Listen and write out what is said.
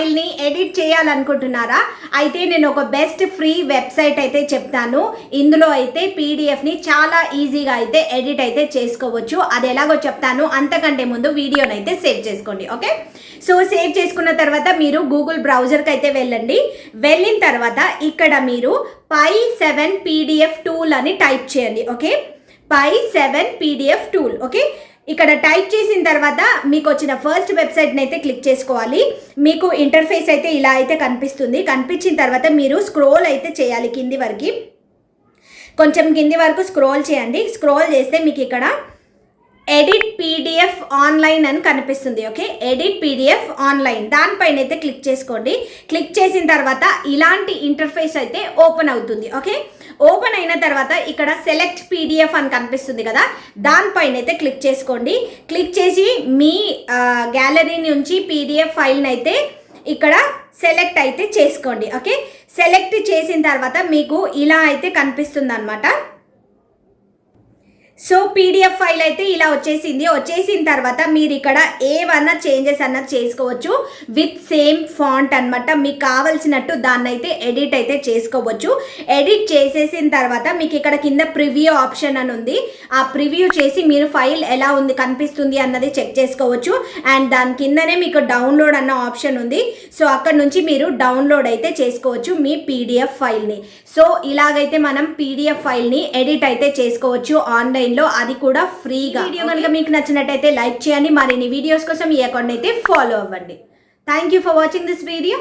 ఫైల్ని ఎడిట్ చేయాలనుకుంటున్నారా? అయితే నేను ఒక బెస్ట్ ఫ్రీ వెబ్సైట్ అయితే చెప్తాను. ఇందులో అయితే పీడిఎఫ్ని చాలా ఈజీగా అయితే ఎడిట్ అయితే చేసుకోవచ్చు. అది ఎలాగో చెప్తాను. అంతకంటే ముందు వీడియోని అయితే సేవ్ చేసుకోండి. ఓకే, సో సేవ్ చేసుకున్న తర్వాత మీరు గూగుల్ బ్రౌజర్కి అయితే వెళ్ళండి. వెళ్ళిన తర్వాత ఇక్కడ మీరు Pi7 పీడిఎఫ్ టూల్ అని టైప్ చేయండి. Okay, Pi7 PDF tool. Okay, ఇక్కడ టైప్ చేసిన తర్వాత మీకు వచ్చిన ఫస్ట్ వెబ్సైట్ని అయితే క్లిక్ చేసుకోవాలి. మీకు ఇంటర్ఫేస్ అయితే ఇలా అయితే కనిపిస్తుంది. కనిపించిన తర్వాత మీరు స్క్రోల్ అయితే చేయాలి కింది వరకు. కొంచెం కింది వరకు స్క్రోల్ చేయండి. స్క్రోల్ చేస్తే మీకు ఇక్కడ ఎడిట్ పీడిఎఫ్ ఆన్లైన్ అని కనిపిస్తుంది. ఓకే, ఎడిట్ పీడిఎఫ్ ఆన్లైన్ దానిపైన అయితే క్లిక్ చేసుకోండి. క్లిక్ చేసిన తర్వాత ఇలాంటి ఇంటర్ఫేస్ అయితే ఓపెన్ అవుతుంది. ఓకే, ఓపెన్ అయిన తర్వాత ఇక్కడ సెలెక్ట్ పీడిఎఫ్ అని కనిపిస్తుంది కదా, దానిపైన అయితే క్లిక్ చేసుకోండి. క్లిక్ చేసి మీ గ్యాలరీ నుంచి పీడిఎఫ్ ఫైల్ని అయితే ఇక్కడ సెలెక్ట్ అయితే చేసుకోండి. ఓకే, సెలెక్ట్ చేసిన తర్వాత మీకు ఇలా అయితే కనిపిస్తుంది అన్నమాట. సో పీడిఎఫ్ ఫైల్ అయితే ఇలా వచ్చేసిన తర్వాత మీరు ఇక్కడ ఏమన్నా చేంజెస్ అన్నది చేసుకోవచ్చు విత్ సేమ్ ఫాంట్ అనమాట. మీకు కావాల్సినట్టు దాన్ని అయితే ఎడిట్ అయితే చేసుకోవచ్చు. ఎడిట్ చేసేసిన తర్వాత మీకు ఇక్కడ కింద ప్రివ్యూ ఆప్షన్ అని ఉంది. ఆ ప్రివ్యూ చేసి మీరు ఫైల్ ఎలా ఉంది కనిపిస్తుంది అన్నది చెక్ చేసుకోవచ్చు. అండ్ దాని కిందనే మీకు డౌన్లోడ్ అన్న ఆప్షన్ ఉంది. సో అక్కడ నుంచి మీరు డౌన్లోడ్ అయితే చేసుకోవచ్చు మీ పీడిఎఫ్ ఫైల్ని. సో ఇలాగైతే మనం పీడిఎఫ్ ఫైల్ని ఎడిట్ అయితే చేసుకోవచ్చు ఆన్లైన్ లో, అది కూడా ఫ్రీగా. వీడియో కనుక మీకు నచ్చినట్టయితే లైక్ చేయండి. మరిన్ని వీడియోస్ కోసం ఈ అకౌంట్ అయితే ఫాలో అవ్వండి. Thank you for watching this video.